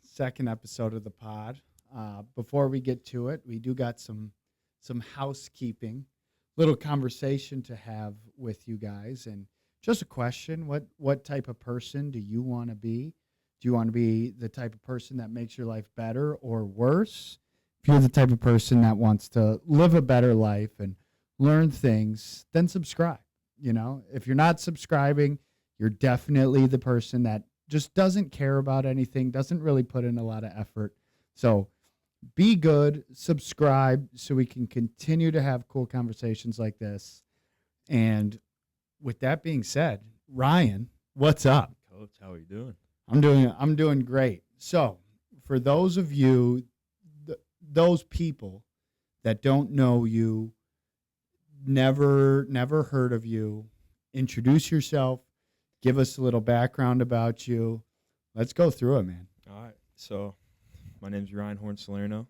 Second episode of the pod. Before we get to it, we do got some housekeeping, little conversation to have with you guys, and just a question: what type of person do you want to be? Do you want to be the type of person that makes your life better or worse? If you're the type of person that wants to live a better life and learn things, then subscribe. If you're not subscribing, you're definitely the person that just doesn't care about anything, doesn't really put in a lot of effort. So be good, subscribe so we can continue to have cool conversations like this. And with that being said, Ryan, what's up? Coach, how are you doing? I'm doing great. So, for those of you those people that don't know you, never heard of you, introduce yourself, give us a little background about you. Let's go through it, man. All right. So, my name's Ryan Horn Salerno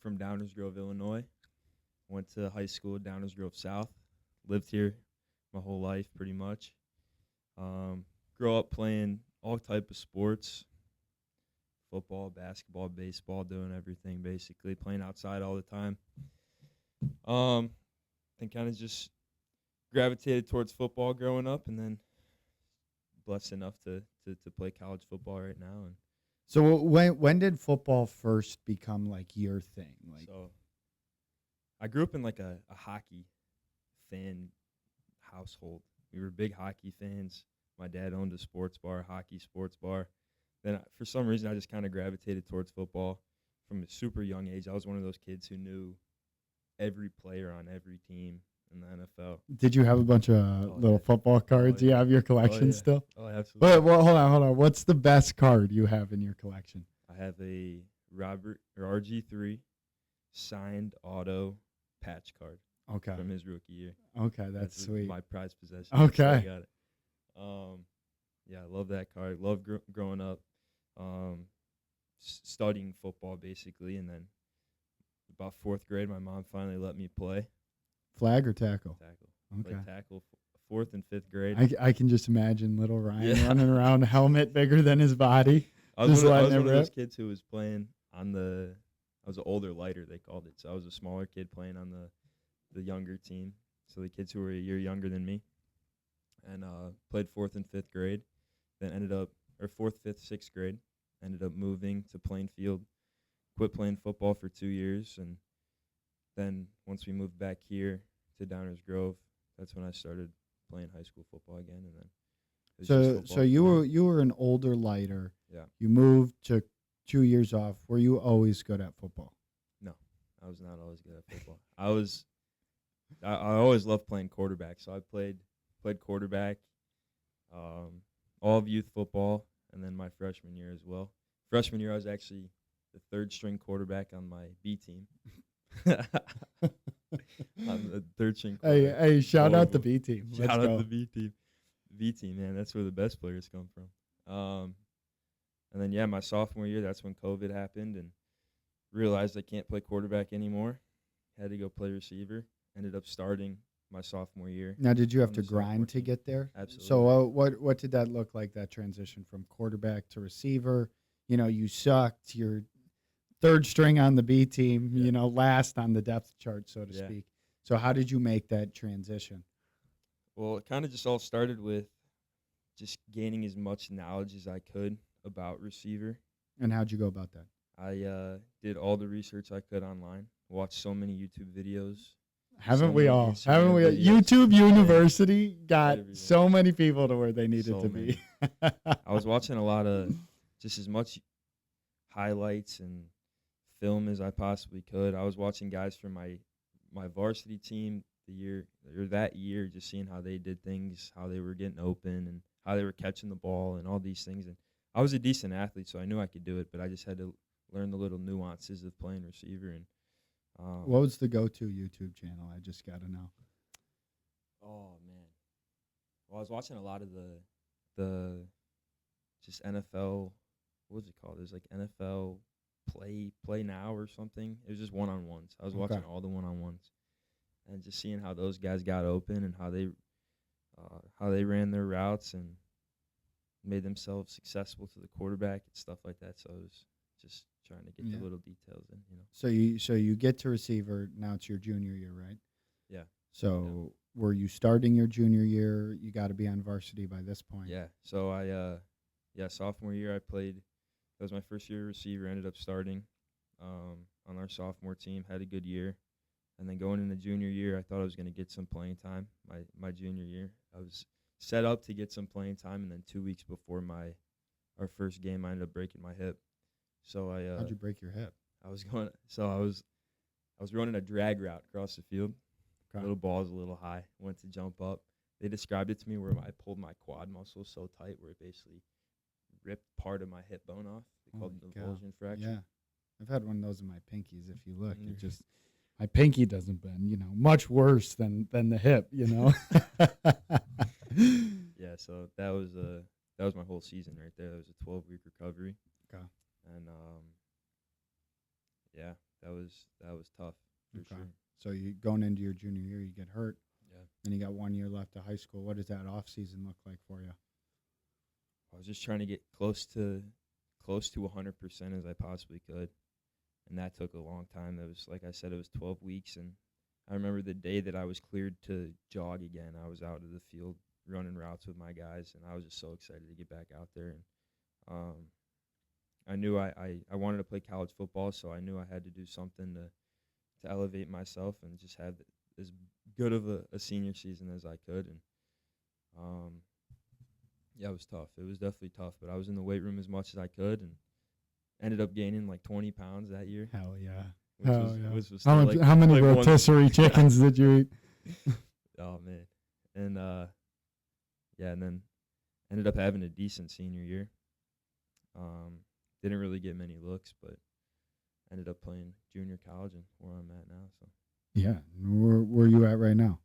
from Downers Grove, Illinois. Went to high school at Downers Grove South. Lived here my whole life, pretty much. Grew up playing all type of sports. Football, basketball, baseball, doing everything basically, playing outside all the time. And kind of just gravitated towards football growing up, and then blessed enough to play college football right now. And so when did football first become like your thing? So I grew up in like a hockey fan household. We were big hockey fans. My dad owned a sports bar, hockey sports bar. Then for some reason I just kind of gravitated towards football from a super young age. I was one of those kids who knew every player on every team in the NFL. Did you have a bunch of little football cards? Do you have your collection still? Oh, absolutely. Well, hold on. What's the best card you have in your collection? I have a RG3 signed auto patch card. Okay. From his rookie year. Okay, that's sweet. My prized possession. Okay. So I got it. Yeah, I love that card. Love growing up, studying football basically, and then about fourth grade, my mom finally let me play. Flag or tackle? Tackle. Okay. Played tackle fourth and fifth grade. I can just imagine little Ryan running around, helmet bigger than his body. I was one of those kids who was playing on the. I was an older lighter, they called it. So I was a smaller kid playing on the younger team. So the kids who were a year younger than me, and played fourth and fifth grade. Then ended up, or fourth, fifth, sixth grade, ended up moving to Plainfield, quit playing football for 2 years, and then once we moved back here to Downers Grove, that's when I started playing high school football again, and then So you were an older lighter. Yeah. You moved, took 2 years off. Were you always good at football? No, I was not always good at football. I always loved playing quarterback, so I played quarterback. All of youth football, and then my freshman year as well. Freshman year, I was actually the third string quarterback on my B team. I'm the third string quarterback. Hey, shout out the B team. Shout out the B team. B team, man, that's where the best players come from. And then, my sophomore year, that's when COVID happened, and realized I can't play quarterback anymore. Had to go play receiver. Ended up starting my sophomore year. Now, did you have to grind to get there? Absolutely. So what did that look like, that transition from quarterback to receiver? You sucked. You're third string on the B team, last on the depth chart, so to speak. So how did you make that transition? Well, it kind of just all started with just gaining as much knowledge as I could about receiver. And how'd you go about that? I did all the research I could online, watched so many YouTube videos. Haven't we all? YouTube University got so many people to where they needed to be. I was watching a lot of just as much highlights and film as I possibly could. I was watching guys from my varsity team that year, just seeing how they did things, how they were getting open, and how they were catching the ball and all these things. And I was a decent athlete, so I knew I could do it, but I just had to learn the little nuances of playing receiver. And what was the go-to YouTube channel? I just got to know. Oh, man. Well, I was watching a lot of the just NFL, what was it called? There's like NFL Play Now or something. It was just one-on-ones. I was watching all the one-on-ones and just seeing how those guys got open and how they ran their routes. And made themselves successful to the quarterback and stuff like that. So I was just trying to get Yeah. the little details in, So you get to receiver. Now it's your junior year, right? Yeah. So were you starting your junior year? You got to be on varsity by this point. Yeah. So sophomore year I played. That was my first year receiver. Ended up starting on our sophomore team. Had a good year. And then going into junior year, I thought I was going to get some playing time. My junior year, I was set up to get some playing time, and then 2 weeks before our first game, I ended up breaking my hip. So How'd you break your hip? I was running a drag route across the field. Okay. Little ball's a little high. Went to jump up. They described it to me where I pulled my quad muscle so tight where it basically ripped part of my hip bone off. They called it an avulsion fracture. Yeah, I've had one of those in my pinkies. If you look, it just my pinky doesn't bend. Much worse than the hip. Yeah, so that was my whole season right there. That was a 12-week recovery. Okay. And yeah, that was tough for sure. So you going into your junior year, you get hurt. Yeah. And you got 1 year left of high school. What does that off season look like for you? I was just trying to get close to 100% as I possibly could, and that took a long time. That was, like I said, it was 12 weeks, and I remember the day that I was cleared to jog again. I was out of the field running routes with my guys, and I was just so excited to get back out there. And I knew I wanted to play college football, so I knew I had to do something to elevate myself and just have as good of a senior season as I could. And yeah, it was tough. It was definitely tough, but I was in the weight room as much as I could and ended up gaining like 20 pounds that year. Hell yeah. Which was still how many like rotisserie chickens did you eat? Oh, man. And, and then ended up having a decent senior year. Didn't really get many looks, but ended up playing junior college and where I'm at now. So yeah. Where you at right now?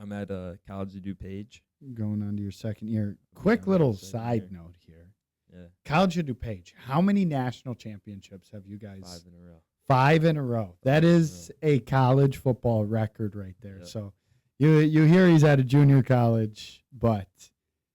I'm at College of DuPage. Going on to your second year. Quick little side note here. Yeah. College of DuPage. How many national championships have you guys? 5 in a row. 5 in a row. That is a college football record right there. Yep. So you hear he's at a junior college, but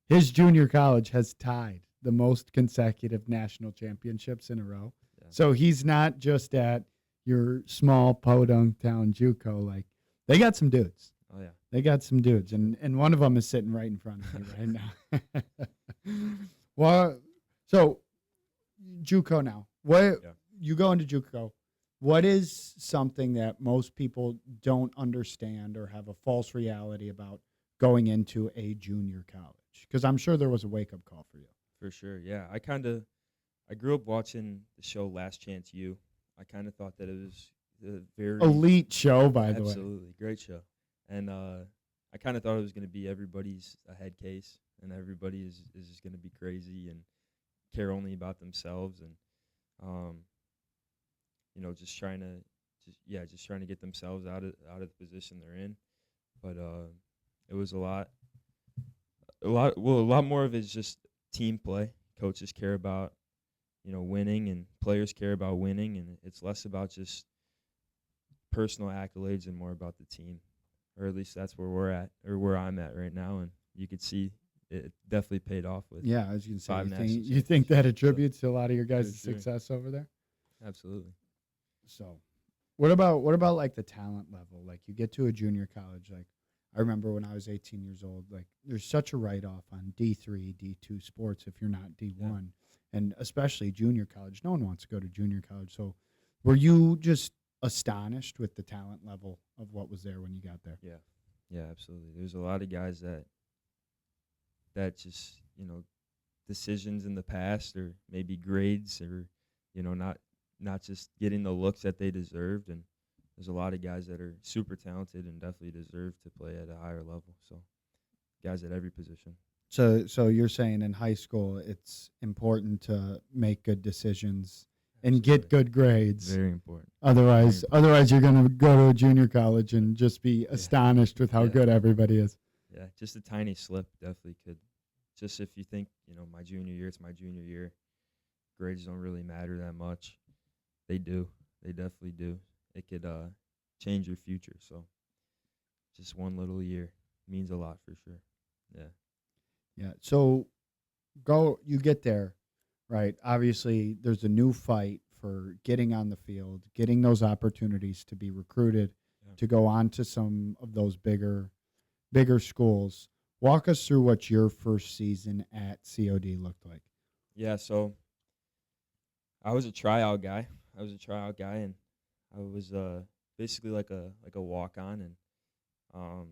his junior college has tied the most consecutive national championships in a row. Yeah. So he's not just at your small podunk town Juco. Like, they got some dudes. Oh, yeah. They got some dudes, and one of them is sitting right in front of me right now. Well, so Juco now. You go into Juco. What is something that most people don't understand or have a false reality about going into a junior college? Because I'm sure there was a wake-up call for you. For sure, yeah. I grew up watching the show Last Chance U. I kind of thought that it was a very elite show, by the way. Absolutely, great show. And I kind of thought it was going to be everybody's a head case, and everybody is just going to be crazy and care only about themselves, and just trying to get themselves out of the position they're in. But it was a lot more of it is just team play. Coaches care about winning, and players care about winning, and it's less about just personal accolades and more about the team. Or at least that's where we're at, or where I'm at right now, and you could see it definitely paid off with. Yeah, as you can say, you you think that attributes to a lot of your guys' success over there? Absolutely. So, what about like the talent level? Like, you get to a junior college. Like, I remember when I was 18 years old. Like, there's such a write-off on D3, D2 sports if you're not D1, and especially junior college. No one wants to go to junior college. So, were you just astonished with the talent level of what was there when you got there? Yeah, absolutely. There's a lot of guys that just decisions in the past, or maybe grades, or not just getting the looks that they deserved. And there's a lot of guys that are super talented and definitely deserve to play at a higher level. So guys at every position. So you're saying in high school it's important to make good decisions and get good grades. Very important. Otherwise you're going to go to a junior college and just be astonished with how good everybody is. Yeah, just a tiny slip definitely could. Just if you think, my junior year, it's my junior year, grades don't really matter that much. They do. They definitely do. It could change your future. So just one little year means a lot for sure. Yeah. Yeah. So you get there, right? Obviously, there's a new fight for getting on the field, getting those opportunities to be recruited, Yeah. to go on to some of those bigger schools. Walk us through what your first season at COD looked like. Yeah, so I was a tryout guy. And I was basically like a walk on, and um,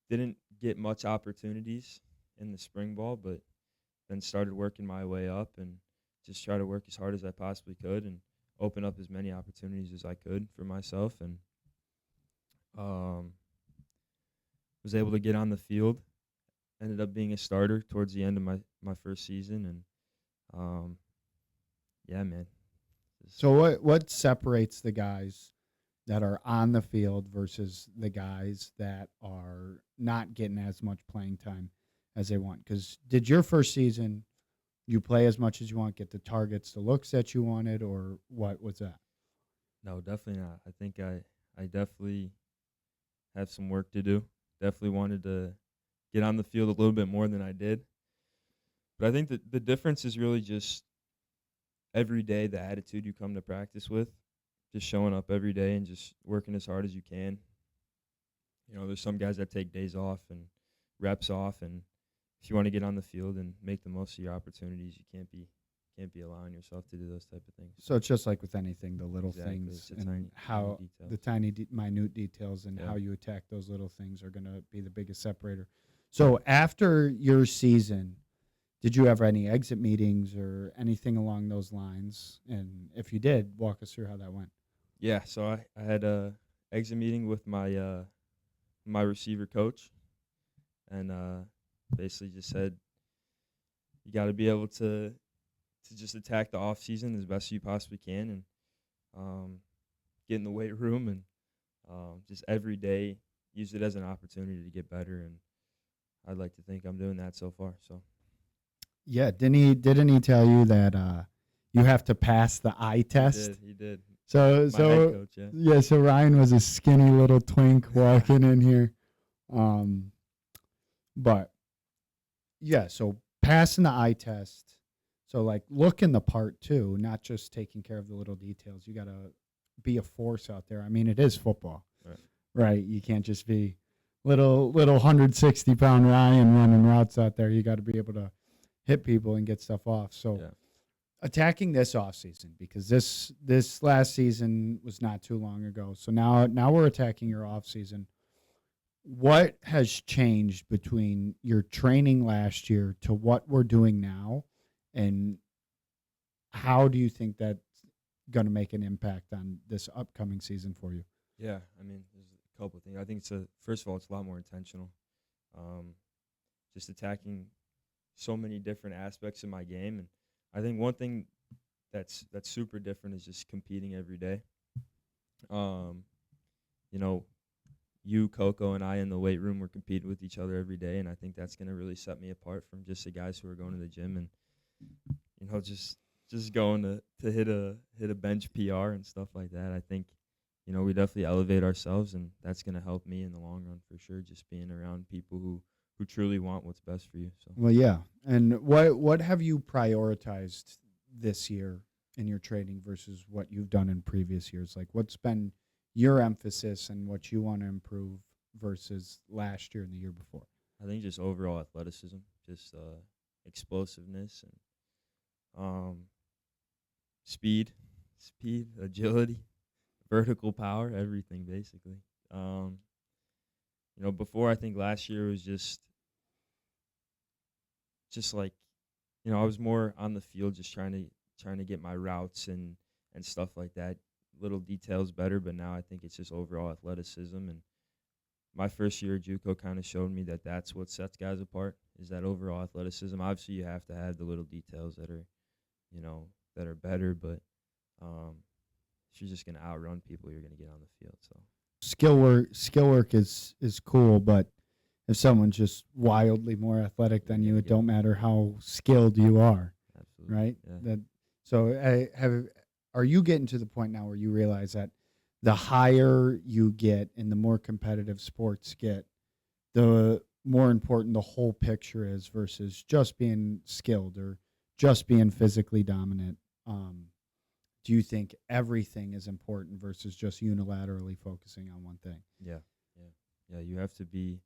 didn't get much opportunities in the spring ball, but then started working my way up and just try to work as hard as I possibly could and open up as many opportunities as I could for myself, and um, was able to get on the field. Ended up being a starter towards the end of my first season, and um, yeah, man. Just, So what separates the guys that are on the field versus the guys that are not getting as much playing time as they want? Because did your first season you play as much as you want, get the targets, the looks that you wanted, or what was that? no, definitely not. I think I definitely have some work to do. Definitely wanted to get on the field a little bit more than I did. But I think that the difference is really just every day the attitude you come to practice with, just showing up every day and just working as hard as you can. There's some guys that take days off and reps off, and if you want to get on the field and make the most of your opportunities, you can't be allowing yourself to do those type of things. So it's just like with anything, the little Exactly. things It's the and tiny how details. the tiny, minute details and Yeah. how you attack those little things are going to be the biggest separator. So after your season, did you have any exit meetings or anything along those lines? And if you did, walk us through how that went. Yeah, so I had a exit meeting with my receiver coach, and basically just said you got to be able to just attack the off season as best you possibly can, and get in the weight room, and just every day use it as an opportunity to get better. And I'd like to think I'm doing that so far. So Yeah, didn't he tell you that you have to pass the eye test? he did. So My head so coach, yeah. yeah, so Ryan was a skinny little twink walking in here. Um but yeah, so passing the eye test. So like looking the part too, not just taking care of the little details. You got to be a force out there. I mean, it is football, Right. right? You can't just be little 160-pound Ryan running routes out there. You got to be able to hit people and get stuff off. So Yeah. attacking this off season, because this last season was not too long ago. So now we're attacking your off season. What has changed between your training last year to what we're doing now, and how do you think that's going to make an impact on this upcoming season for you? Yeah, I mean, there's a couple of things. I think first of all, it's a lot more intentional. Um, just attacking so many different aspects of my game, and I think one thing that's super different is just competing every day. Um, you know, you, Coco, and I in the weight room, we're competing with each other every day, and I think that's gonna really set me apart from just the guys who are going to the gym and just going to hit a bench PR and stuff like that. I think we definitely elevate ourselves, and that's gonna help me in the long run for sure. Just being around people who truly want what's best for you. So Well, yeah. And what have you prioritized this year in your training versus what you've done in previous years? Like, what's been your emphasis and what you want to improve versus last year and the year before? I think just overall athleticism, just explosiveness, and speed, agility, vertical power, everything basically. Um, before, I think last year was just like, I was more on the field, just trying to get my routes and stuff like that, little details better. But now I think it's just overall athleticism. And my first year at Juco kind of showed me that that's what sets guys apart, is that overall athleticism. Obviously, you have to have the little details that are better, but if you're just gonna outrun people, you're gonna get on the field. So Skill work is cool, but if someone's just wildly more athletic than you, gonna it get don't on. matter how skilled you are, Absolutely, right? yeah. That so are you getting to the point now where you realize that the higher you get and the more competitive sports get, the more important the whole picture is versus just being skilled or just being physically dominant? Do you think everything is important versus just unilaterally focusing on one thing? Yeah, yeah. You have to be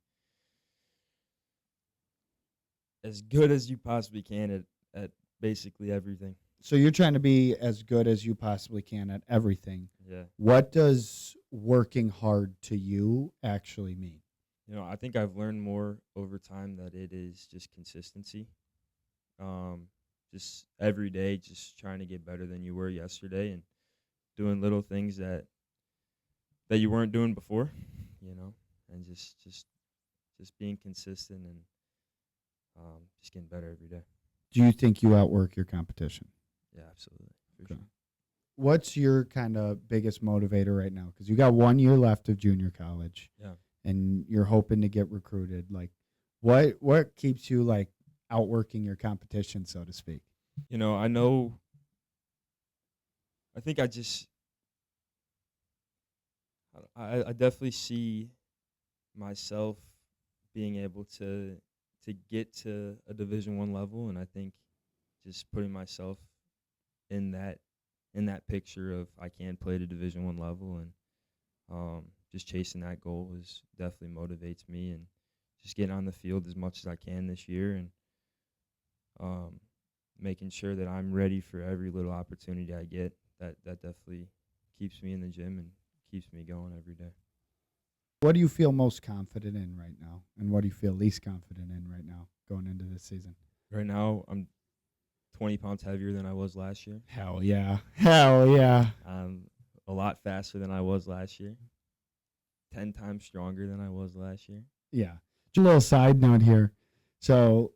as good as you possibly can at basically everything. So you're trying to be as good as you possibly can at everything. Yeah. What does working hard to you actually mean? I think I've learned more over time that it is just consistency. Um, just every day, just trying to get better than you were yesterday, and doing little things that you weren't doing before. And just being consistent and just getting better every day. Do you think you outwork your competition? Yeah, absolutely, for Okay. sure. What's your kind of biggest motivator right now? Because you got 1 year left of junior college, Yeah. and you're hoping to get recruited. Like, what keeps you like outworking your competition, so to speak? I know. I think I definitely see myself being able to get to a Division 1 level, and I think just putting myself in that picture of I can play at a Division 1 level, and just chasing that goal is definitely motivates me, and just getting on the field as much as I can this year, and um, making sure that I'm ready for every little opportunity I get. That definitely keeps me in the gym and keeps me going every day. What do you feel most confident in right now, and what do you feel least confident in right now going into this season? Right now, I'm 20 pounds heavier than I was last year. Hell yeah, hell yeah, I'm a lot faster than I was last year. 10 times stronger than I was last year. yeah. Just a little side note here. So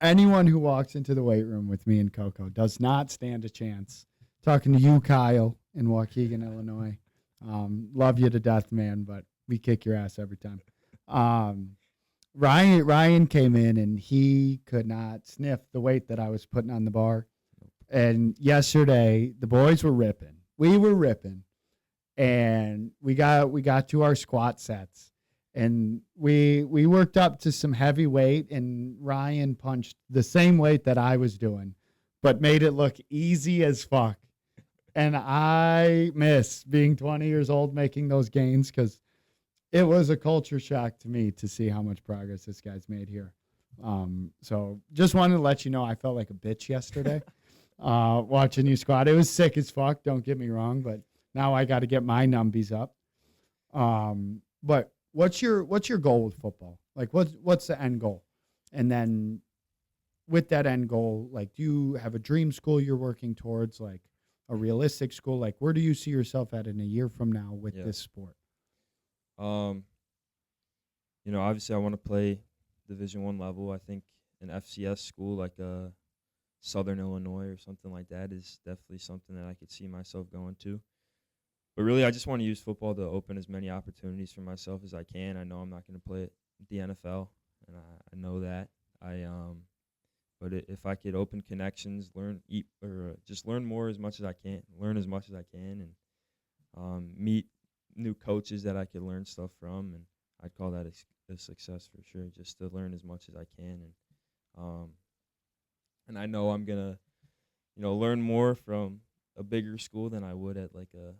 anyone who walks into the weight room with me and Coco does not stand a chance. Talking to you, Kyle, in Waukegan, Illinois. Love you to death, man, but we kick your ass every time. Um, Ryan came in and he could not sniff the weight that I was putting on the bar. And yesterday the boys were ripping. We were ripping. And we got to our squat sets. And we worked up to some heavy weight, and Ryan punched the same weight that I was doing, but made it look easy as fuck. And I miss being 20 years old making those gains because it was a culture shock to me to see how much progress this guy's made here. So just wanted to let you know I felt like a bitch yesterday watching you squat. It was sick as fuck, don't get me wrong, but now I got to get my numbies up. But what's your goal with football? Like what's the end goal? And then with that end goal, like do you have a dream school you're working towards, like a realistic school? Like where do you see yourself at in a year from now with this sport? Um, Obviously I want to play Division 1 level. I think an FCS school like Southern Illinois or something like that is definitely something that I could see myself going to. But really, I just want to use football to open as many opportunities for myself as I can. I know I'm not going to play at the NFL, and I know that. But if I could open connections, just learn more as much as I can, learn as much as I can, and meet new coaches that I could learn stuff from, and I'd call that a success for sure. Just to learn as much as I can, and I know I'm gonna, learn more from a bigger school than I would at like a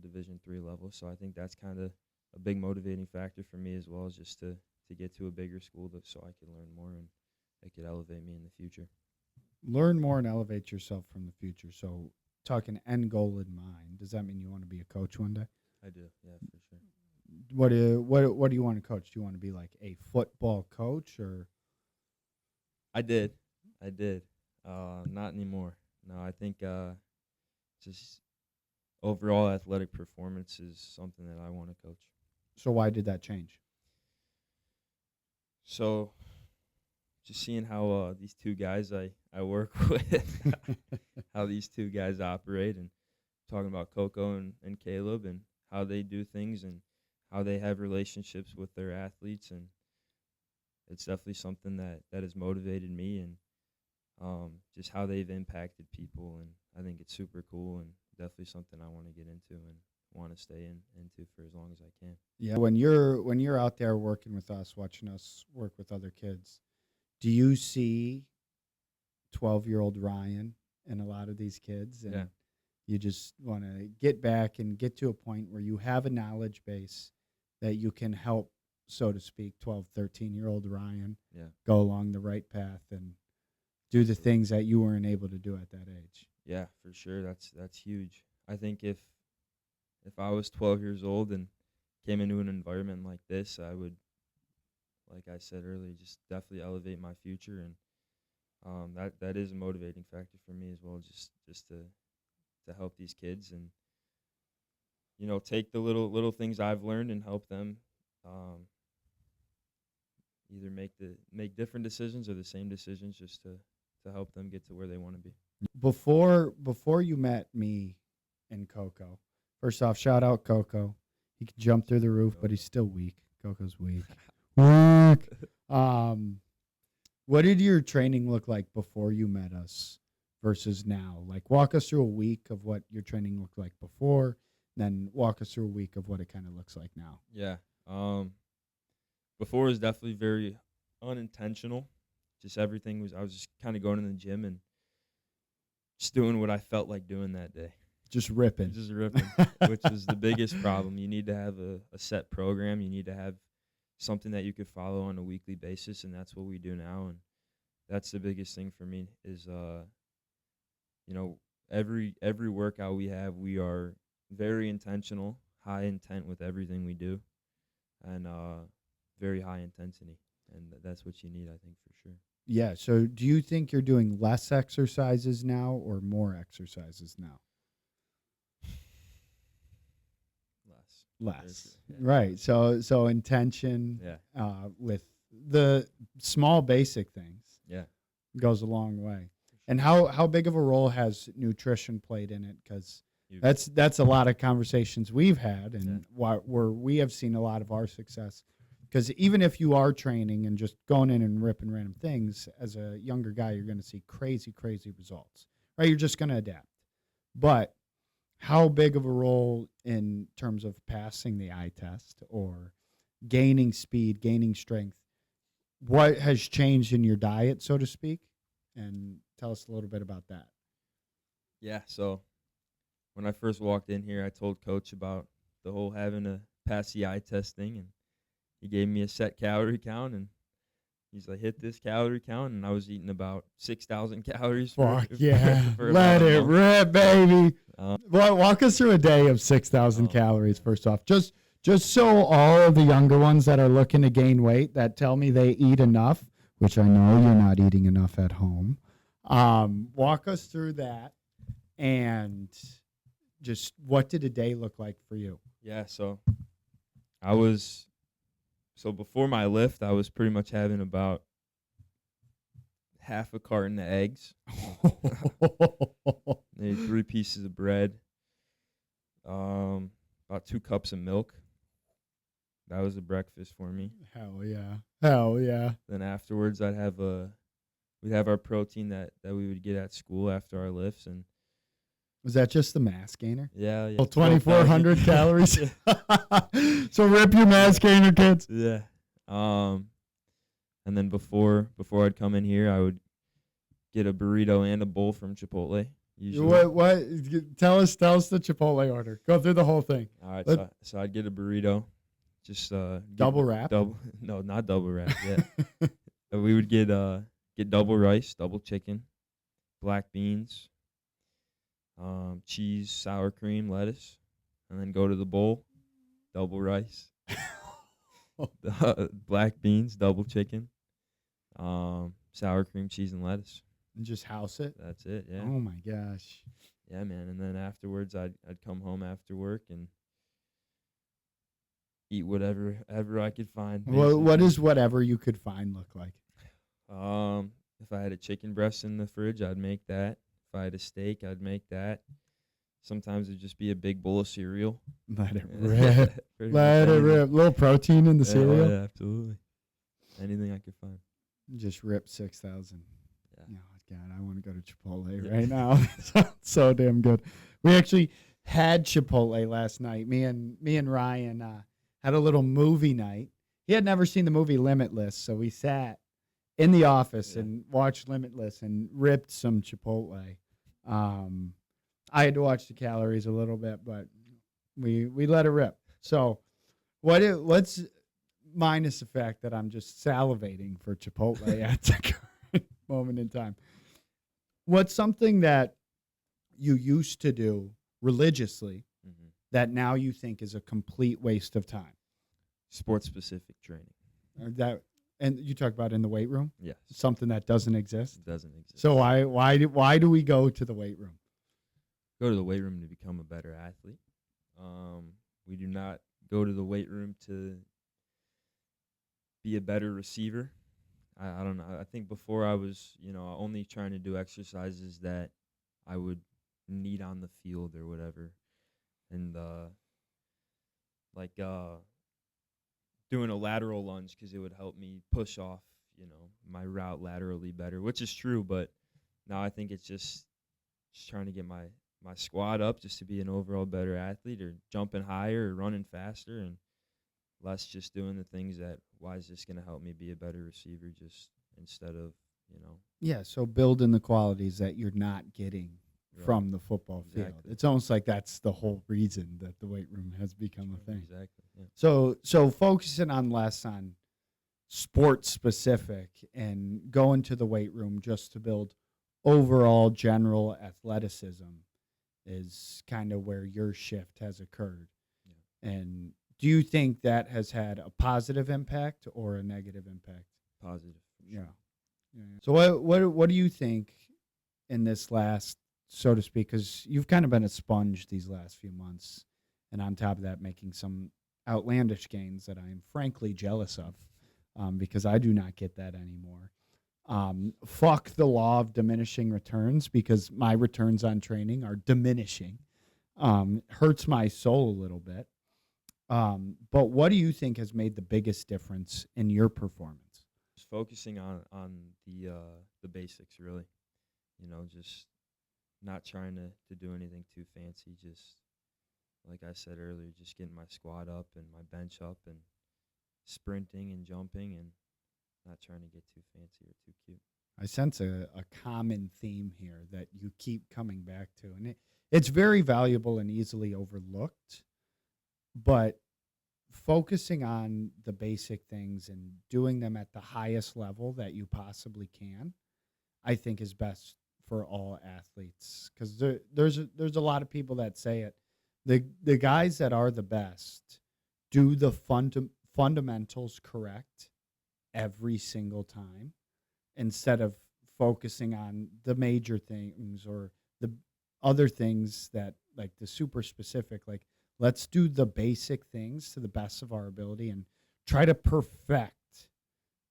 Division 3 level. So I think that's kind of a big motivating factor for me as well, is just to get to a bigger school so I can learn more and it could elevate me in the future. Learn more and elevate yourself from the future. So talking end goal in mind, does that mean you want to be a coach one day? I do, yeah, for sure. What do you want to coach? Do you want to be like a football coach or? I did. Not anymore. No, I think just overall athletic performance is something that I want to coach. So why did that change? So just seeing how these two guys I work with, how these two guys operate, and talking about Coco and Caleb and how they do things and how they have relationships with their athletes, and it's definitely something that has motivated me, and just how they've impacted people, and I think it's super cool and definitely something I want to get into and want to stay into for as long as I can. Yeah. When you're out there working with us, watching us work with other kids, do you see 12-year-old Ryan and a lot of these kids? And Yeah. you just want to get back and get to a point where you have a knowledge base that you can help, so to speak, 12, 13-year-old Ryan Yeah. go along the right path and do the things that you weren't able to do at that age. Yeah, for sure. That's huge. I think if I was 12 years old and came into an environment like this, I would, like I said earlier, just definitely elevate my future, and that is a motivating factor for me as well. Just to help these kids, and take the little things I've learned and help them, either make different decisions or the same decisions, just to help them get to where they want to be. Before you met me and Coco, first off, shout out Coco. He can jump through the roof, but he's still weak. Coco's weak. Weak. What did your training look like before you met us versus now? Like, walk us through a week of what your training looked like before, then walk us through a week of what it kind of looks like now. Yeah. Before was definitely very unintentional. Just everything I was just kind of going to the gym and just doing what I felt like doing that day. Just ripping. Just ripping, which is the biggest problem. You need to have a set program. You need to have something that you could follow on a weekly basis, and that's what we do now. And that's the biggest thing for me is, every workout we have, we are very intentional, high intent with everything we do, and very high intensity. And that's what you need, I think, for sure. Yeah. So do you think you're doing less exercises now or more exercises now? Less. Yeah. Right. So intention Yeah. with the small basic things Yeah. goes a long way. And how big of a role has nutrition played in it? Because Huge. that's a lot of conversations we've had, and where we have seen a lot of our success. Because even if you are training and just going in and ripping random things, as a younger guy, you're going to see crazy, crazy results, right? You're just going to adapt. But how big of a role in terms of passing the eye test or gaining speed, gaining strength, what has changed in your diet, so to speak? And tell us a little bit about that. Yeah, so when I first walked in here, I told Coach about the whole having to pass the eye test thing, and he gave me a set calorie count, and he's like, hit this calorie count, and I was eating about 6,000 calories. Fuck yeah. for Let about a it month. rip, baby. Well, walk us through a day of 6,000 Oh, calories, yeah. first off. Just so all of the younger ones that are looking to gain weight that tell me they eat enough, which I know you're not eating enough at home, walk us through that, and just what did a day look like for you? Yeah, so before my lift, I was pretty much having about half a carton of eggs, maybe 3 pieces of bread, about 2 cups of milk. That was a breakfast for me. Hell yeah. Hell yeah. Then afterwards, we'd have our protein that we would get at school after our lifts, and Was that just the mass gainer? yeah. Well, 2,400 calories. Yeah. So rip your mass gainer, kids. Yeah. And then before I'd come in here, I would get a burrito and a bowl from Chipotle. Usually. What? Tell us the Chipotle order. Go through the whole thing. All right. Let- So I'd get a burrito, just Double wrap? No, not double wrap. Yeah. We would get double rice, double chicken, black beans, cheese, sour cream, lettuce, and then go to the bowl, double rice, black beans, double chicken, sour cream, cheese, and lettuce. And just house it. That's it. Yeah. Oh my gosh. Yeah, man. And then afterwards, I'd come home after work and eat whatever I could find. Well, what basically. does whatever you could find look like? If I had a chicken breast in the fridge, I'd make that. If I had a steak, I'd make that. Sometimes it'd just be a big bowl of cereal. Let it rip. Pretty much Let it anything. rip. Little protein in the Yeah, cereal. yeah, absolutely. Anything I could find. Just rip 6,000. Yeah. Oh God, I want to go to Chipotle Yeah. right now. Sounds so damn good. We actually, had Chipotle last night. Me and Ryan had a little movie night. He had never seen the movie Limitless, so we sat in the office and watched Limitless and ripped some Chipotle. Um, I had to watch the calories a little bit, but we let it rip. So let's minus the fact that I'm just salivating for Chipotle at the current moment in time. What's something that you used to do religiously Mm-hmm. that now you think is a complete waste of time? Sports specific training. And you talk about in the weight room, Yes. something that doesn't exist. It doesn't exist. So why do we go to the weight room? Go to the weight room to become a better athlete. We do not go to the weight room to be a better receiver. I don't know. I think before I was, only trying to do exercises that I would need on the field or whatever. And like doing a lateral lunge because it would help me push off, my route laterally better, which is true. But now I think it's just trying to get my squat up just to be an overall better athlete, or jumping higher or running faster, and less just doing the things that why is this going to help me be a better receiver just instead of, Yeah, so building the qualities that you're not getting Right. from the football field. Exactly. It's almost like that's the whole reason that the weight room has become a thing. Exactly. Yeah. So focusing on less on sports specific and going to the weight room just to build overall general athleticism is kind of where your shift has occurred. Yeah. And do you think that has had a positive impact or a negative impact? Positive. Yeah. So what do you think in this last, so to speak, because you've kind of been a sponge these last few months, and on top of that, making some outlandish gains that I am frankly jealous of, because I do not get that anymore. Fuck the law of diminishing returns, because my returns on training are diminishing. Hurts my soul a little bit. But what do you think has made the biggest difference in your performance? Just focusing on the basics, really. Just not trying to do anything too fancy. Just like I said earlier, just getting my squat up and my bench up and sprinting and jumping, and not trying to get too fancy or too cute. I sense a common theme here that you keep coming back to, and it's very valuable and easily overlooked, but focusing on the basic things and doing them at the highest level that you possibly can, I think is best for all athletes, because there's a lot of people that say it. The guys that are the best do the fundamentals correct every single time, instead of focusing on the major things or the other things that, like, the super specific. Like, let's do the basic things to the best of our ability and try to perfect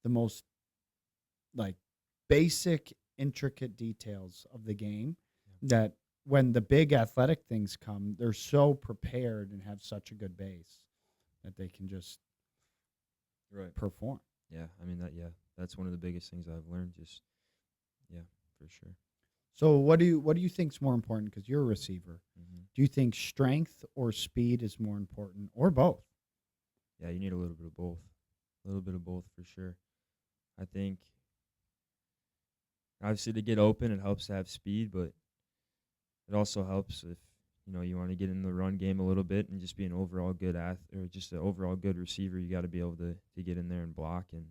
the most, like, basic intricate details of the game, that when the big athletic things come, they're so prepared and have such a good base that they can just perform. Yeah, I mean that's one of the biggest things I've learned. Just for sure. So what do you think's more important? Because you're a receiver. Mm-hmm. Do you think strength or speed is more important, or both? Yeah, you need a little bit of both. A little bit of both for sure. I think obviously to get open, it helps to have speed, but it also helps if you want to get in the run game a little bit and just be an overall good or just an overall good receiver. You got to be able to get in there and block, and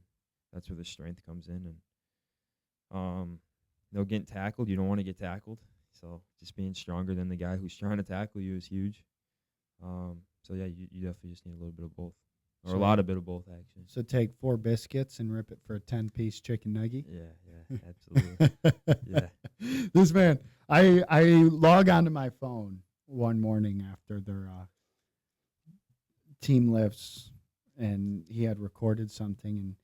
that's where the strength comes in. And getting tackled, you don't want to get tackled, so just being stronger than the guy who's trying to tackle you is huge. So yeah, you definitely just need a little bit of both, or a lot of bit of both actually. So take 4 biscuits and rip it for a 10-piece chicken nugget. Yeah, absolutely. Yeah. This man, I log onto my phone one morning after their team lifts, and he had recorded something, and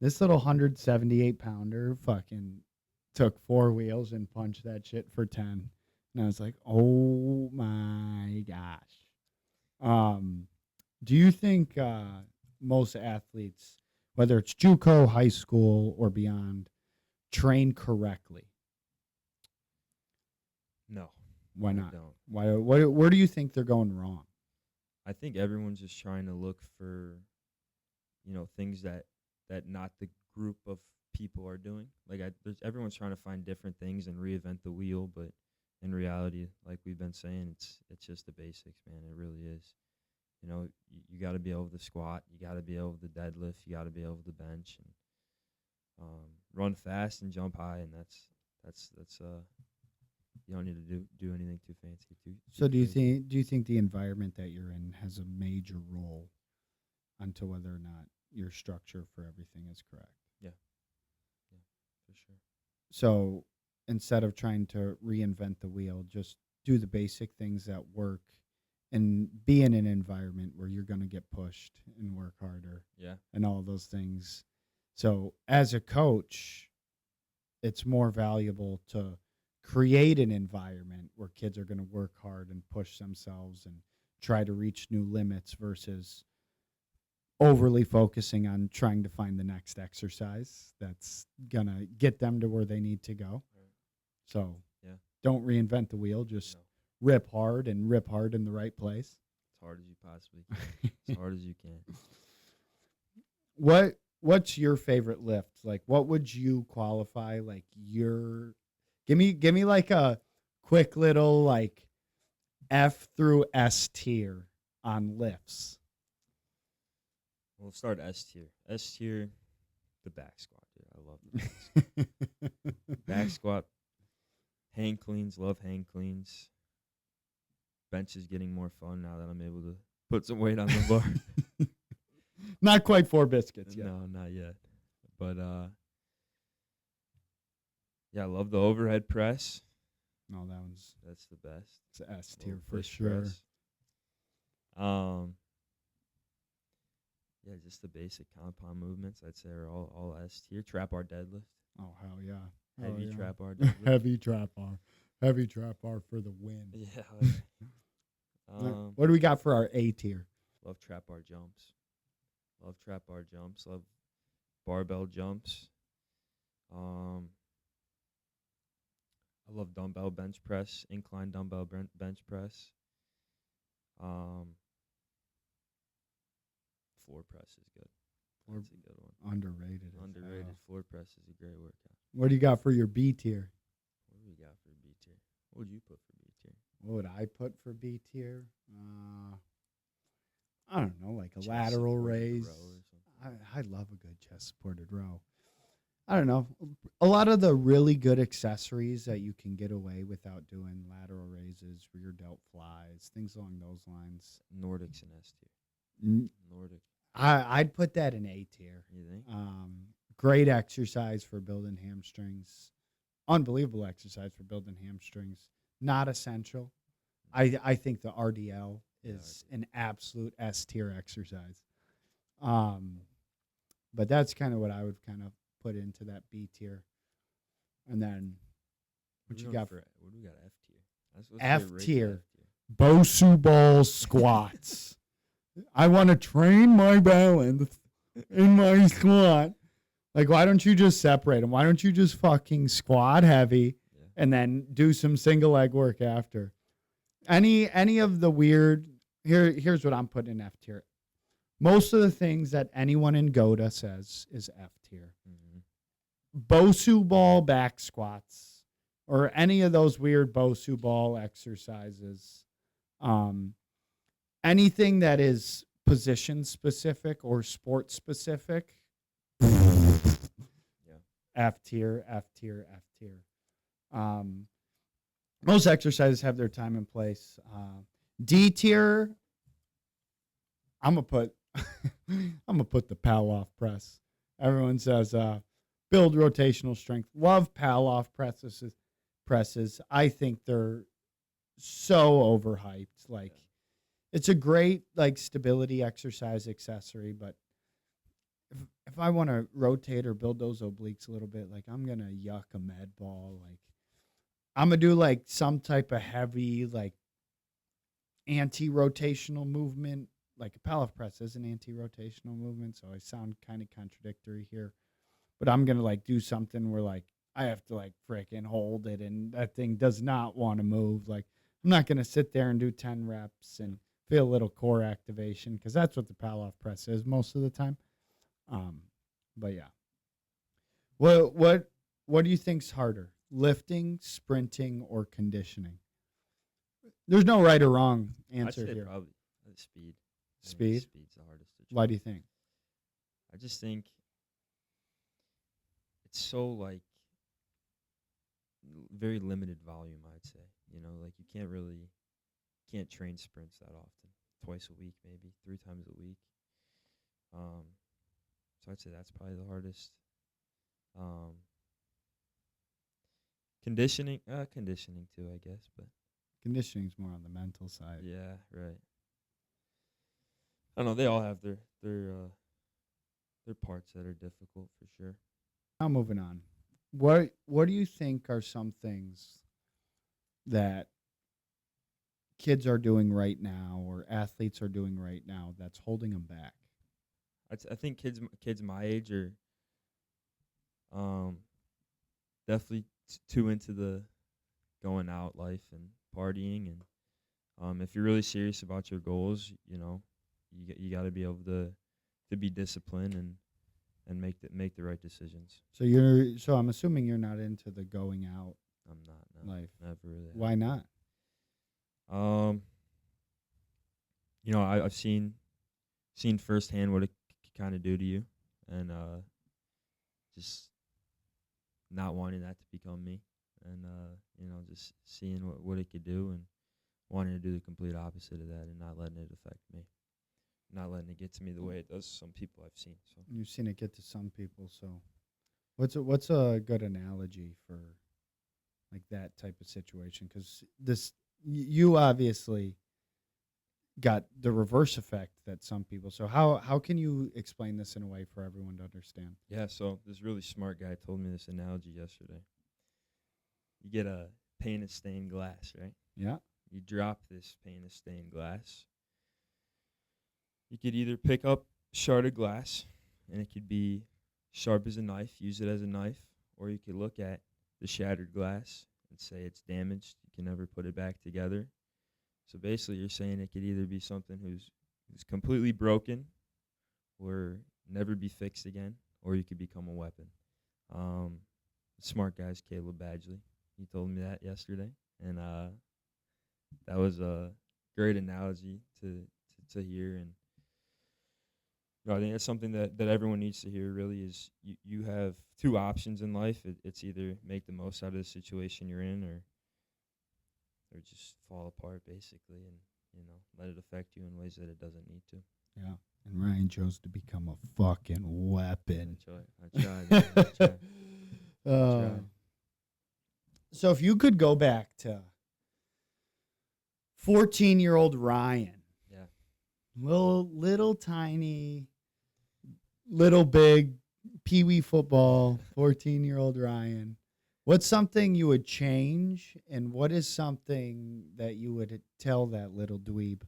this little 178-pounder fucking took 4 wheels and punched that shit for 10. And I was like, oh my gosh. Do you think most athletes, whether it's Juco, high school, or beyond, train correctly? No. Why I not? don't. Why? Where do you think they're going wrong? I think everyone's just trying to look for, things that not the group of people are doing. Like everyone's trying to find different things and reinvent the wheel, but in reality, like we've been saying, it's just the basics, man. It really is. You got to be able to squat, you got to be able to deadlift, you got to be able to bench, and run fast and jump high, and that's you don't need to do anything too fancy. So Too crazy. do you think the environment that you're in has a major role onto whether or not your structure for everything is correct? Yeah, yeah, for sure. So instead of trying to reinvent the wheel, just do the basic things that work and be in an environment where you're going to get pushed and work harder Yeah, and all those things. So as a coach, it's more valuable to create an environment where kids are going to work hard and push themselves and try to reach new limits versus overly focusing on trying to find the next exercise that's going to get them to where they need to go. right. So Yeah, don't reinvent the wheel, just no, rip hard and rip hard in the right place. as hard as you possibly can, as hard as you can. What's your favorite lift? Like what would you qualify like your give me like a quick little like F through S tier on lifts. We'll start S tier. S tier, the back squat, dude. I love the back squat. Back squat, hang cleans, love hang cleans. Bench is getting more fun now that I'm able to put some weight on the bar. Not quite 4 biscuits yet. No, not yet. But yeah, I love the overhead press. No, that one's That's the best. it's a S tier Little for push sure. press. Yeah, just the basic compound movements I'd say are all S tier. Trap bar deadlift. Oh hell yeah. Heavy yeah. trap bar deadlift. Heavy trap bar. Heavy trap bar for the win. Yeah. What do we got for our A tier? Love trap bar jumps. Love trap bar jumps. Love barbell jumps. I love dumbbell bench press, incline dumbbell bench press. Floor press is good. Floor- That's a good one. Underrated. as Underrated hell. floor press is a great workout. What do you got for your B tier? What do we got for B tier? What would you put for B tier? What would I put for B tier? I don't know, like a Chest lateral supported raise. row or something. I love a good chest supported row. I don't know. A lot of the really good accessories that you can get away without doing lateral raises, rear delt flies, things along those lines. Nordics and S tier. N- Nordic. I'd put that in A tier. You think? Great exercise for building hamstrings. Unbelievable exercise for building hamstrings. Not essential. I think the RDL is an absolute S tier exercise. But that's kind of what I would kind of put into that B tier. And then what you got for What do we got? F tier. Let's F get right to tier. F tier. Bosu ball squats? I want to train my balance in my squat. Like, why don't you just separate them? Why don't you just fucking squat heavy Yeah. and then do some single leg work after? Any of the weird here's what I'm putting in F tier. Most of the things that anyone in Goda says is F tier. Mm-hmm. Bosu ball back squats or any of those weird Bosu ball exercises. Anything that is position specific or sport specific. Yeah. F tier, F tier, F tier. Most exercises have their time and place. D tier, I'm gonna put the pal off press. Everyone says build rotational strength. Love pal off presses. I think they're so overhyped. Like it's a great like stability exercise accessory, but if I want to rotate or build those obliques a little bit, like I'm gonna yuck a med ball. Like I'm gonna do like some type of heavy like anti-rotational movement. Like a pal off press is an anti-rotational movement, so I sound kind of contradictory here. But I'm gonna like do something where like I have to like frickin' hold it, and that thing does not want to move. Like I'm not going to sit there and do 10 reps and feel a little core activation because that's what the Palloff press is most of the time. Um, but yeah, what do you think's harder, lifting, sprinting, or conditioning? There's no right or wrong I'd answer say here. probably speed. I think Speed. Speed's the hardest to Why train. do you think? I just think it's so like very limited volume. I'd say like you can't train sprints that often. Twice a week, maybe 3 times a week. Um, so I'd say that's probably the hardest. Um, conditioning too, I guess. But Conditioning's more on the mental side. yeah, right. I don't know. They all have their parts that are difficult for sure. Now moving on. What do you think are some things that kids are doing right now or athletes are doing right now that's holding them back? I think kids my age are um definitely too into the going out life and partying, and if you're really serious about your goals, you got to be able to be disciplined and make the right decisions. So I'm assuming you're not into the going out I'm not, no, life. never really. Why not? Um, I've seen firsthand what it can kind of do to you, and just not wanting that to become me, and just seeing what it could do, and wanting to do the complete opposite of that, and not letting it affect me, not letting it get to me the way it does some people I've seen. So You've seen it get to some people. So what's a good analogy for like that type of situation? Because you obviously got the reverse effect that some people. So how can you explain this in a way for everyone to understand? yeah, so this really smart guy told me this analogy yesterday. You get a pane of stained glass, right? Yeah. You drop this pane of stained glass. You could either pick up a shard of glass, and it could be sharp as a knife, use it as a knife, or you could look at the shattered glass and say it's damaged, you can never put it back together. So basically, you're saying it could either be something who's completely broken or never be fixed again, or you could become a weapon. Um, smart guy's Caleb Badgley. He told me that yesterday, and that was a great analogy to hear. And I think that's something that everyone needs to hear. Really, is you have two options in life. It's either make the most out of the situation you're in, or just fall apart basically, and let it affect you in ways that it doesn't need to. Yeah. And Ryan chose to become a fucking weapon. I tried. Man, I tried. Uh, so if you could go back to 14-year-old Ryan, Yeah. little tiny, little big, pee-wee football, 14-year-old Ryan, what's something you would change, and what is something that you would tell that little dweeb?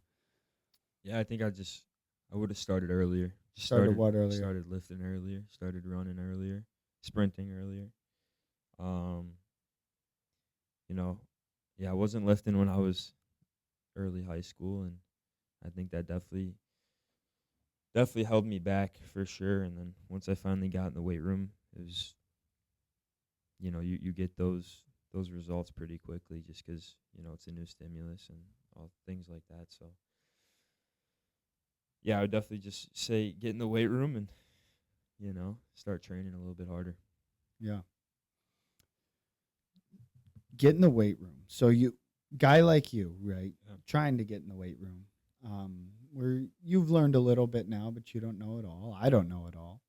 Yeah, I think I would have started earlier. Started what earlier? Started lifting earlier. Started running earlier. Sprinting earlier. Um, yeah, I wasn't lifting when I was early high school, and I think that definitely held me back for sure. And then once I finally got in the weight room, it was, you get those results pretty quickly just because it's a new stimulus and all things like that. So yeah, I would definitely just say get in the weight room and start training a little bit harder. Yeah. Get in the weight room. So guy like you, right? Yeah. Trying to get in the weight room. Where you've learned a little bit now, but you don't know it all. I don't know it all.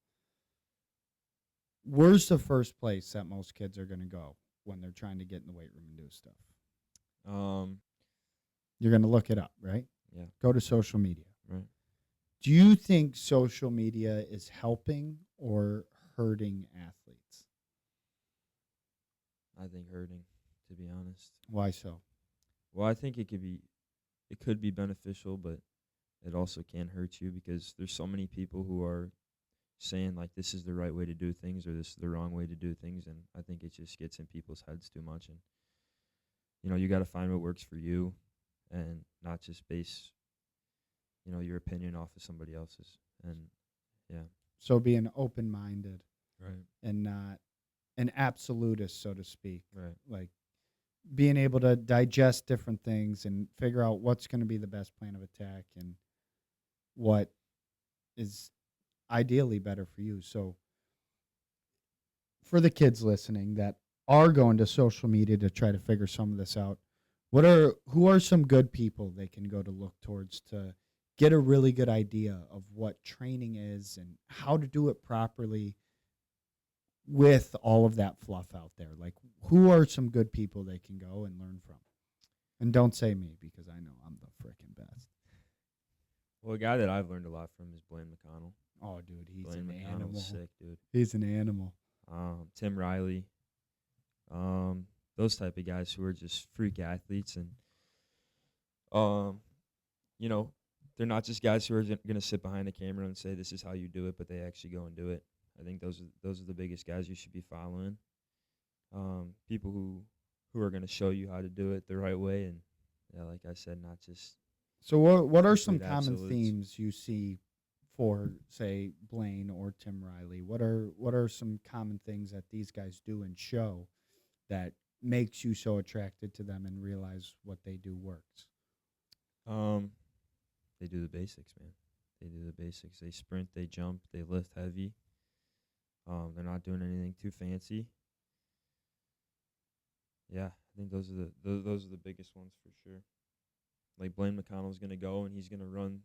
Where's the first place that most kids are going to go when they're trying to get in the weight room and do stuff? You're going to look it up, right? Yeah. Go to social media. Right. Do you think social media is helping or hurting athletes? I think hurting, to be honest. Why so? Well, I think it could be beneficial, but it also can hurt you because there's so many people who are saying like this is the right way to do things or this is the wrong way to do things, and I think it just gets in people's heads too much, and you got to find what works for you, and not just base your opinion off of somebody else's. And yeah. So being open-minded Right. and not an absolutist, so to speak. Right. Like being able to digest different things and figure out what's going to be the best plan of attack and what is ideally better for you. So for the kids listening that are going to social media to try to figure some of this out, who are some good people they can go to look towards to get a really good idea of what training is and how to do it properly with all of that fluff out there? Like, who are some good people they can go and learn from? And don't say me, because I know I'm the frickin' best. Well, a guy that I've learned a lot from is Blaine McConnell. Oh, dude, he's Blaine an McConnell's animal. sick, dude. He's an animal. Tim Riley. Those type of guys who are just freak athletes, and they're not just guys who are going to sit behind the camera and say this is how you do it, but they actually go and do it. I think those are the biggest guys you should be following. People who are going to show you how to do it the right way, and like I said, not just. So what are some complete common absolutes. themes you see for, say, Blaine or Tim Riley? What are some common things that these guys do and show that makes you so attracted to them and realize what they do works? They do the basics, man. They do the basics. They sprint, they jump, they lift heavy. They're not doing anything too fancy. Yeah, I think those are the biggest ones for sure. Like Blaine McConnell's gonna go and he's gonna run,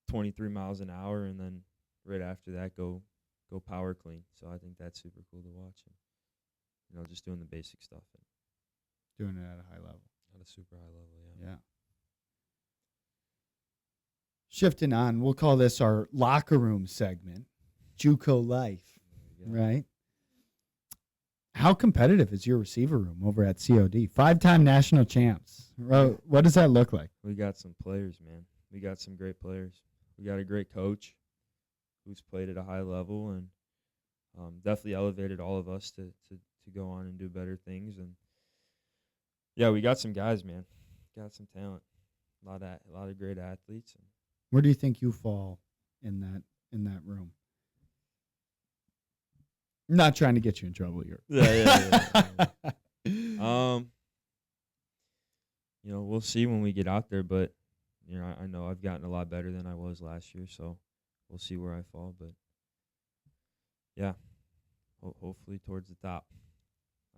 23 miles an hour, and then right after that go power clean. So I think that's super cool to watch. And, just doing the basic stuff and Doing it at a high level. at a super high level. Yeah. Shifting on, we'll call this our locker room segment, Juco Life, right? How competitive is your receiver room over at COD? 5-time national champs. What does that look like? We got some players, man. We got some great players. We got a great coach who's played at a high level and definitely elevated all of us to go on and do better things. And yeah, we got some guys, man. Got some talent. A lot of great athletes. Where do you think you fall in that room? I'm not trying to get you in trouble here. Yeah. We'll see when we get out there, but I know I've gotten a lot better than I was last year, so we'll see where I fall. But yeah, hopefully towards the top.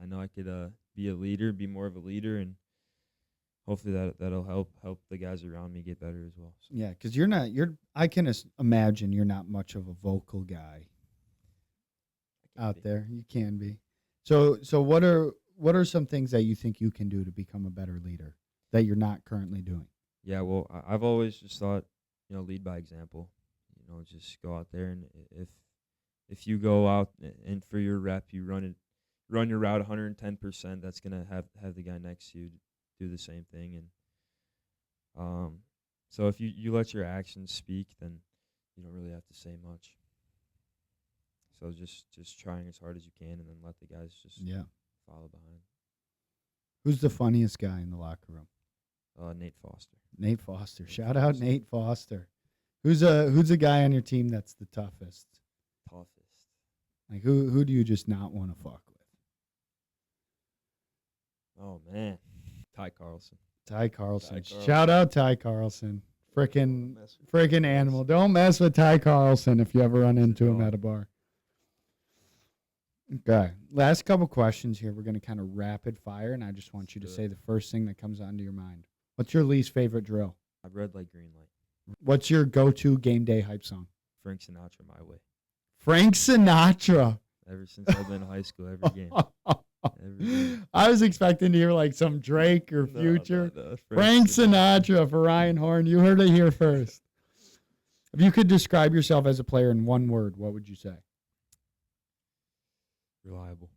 I know I could be a leader, be more of a leader, and hopefully that'll help the guys around me get better as well. So. Yeah, because I can imagine you're not much of a vocal guy out there. You can be. So what are some things that you think you can do to become a better leader that you're not currently doing? Yeah, well, I've always just thought, lead by example. Just go out there, and if you go out and for your rep, you run your route 110%, that's gonna have the guy next to you do the same thing. And so if you let your actions speak, then you don't really have to say much. So just trying as hard as you can, and then let the guys just follow behind. Who's the funniest guy in the locker room? Nate Foster. Nate Foster. Shout out Nate Foster. Who's a guy on your team that's the toughest? Like who do you just not want to fuck with? Oh man, Ty Carlson. Ty Carlson. Shout out Ty Carlson. Frickin' animal. Don't mess with Ty Carlson if you ever run into him at a bar. Okay. Last couple questions here. We're going to kind of rapid fire, and I just want you to say the first thing that comes onto your mind. What's your least favorite drill? Red light, green light. What's your go-to game day hype song? Frank Sinatra, My Way. Frank Sinatra. Ever since I've been in high school, every game. Every game. I was expecting to hear like some Drake or Future. No. Frank Sinatra for Ryan Horn. You heard it here first. If you could describe yourself as a player in one word, what would you say? Reliable.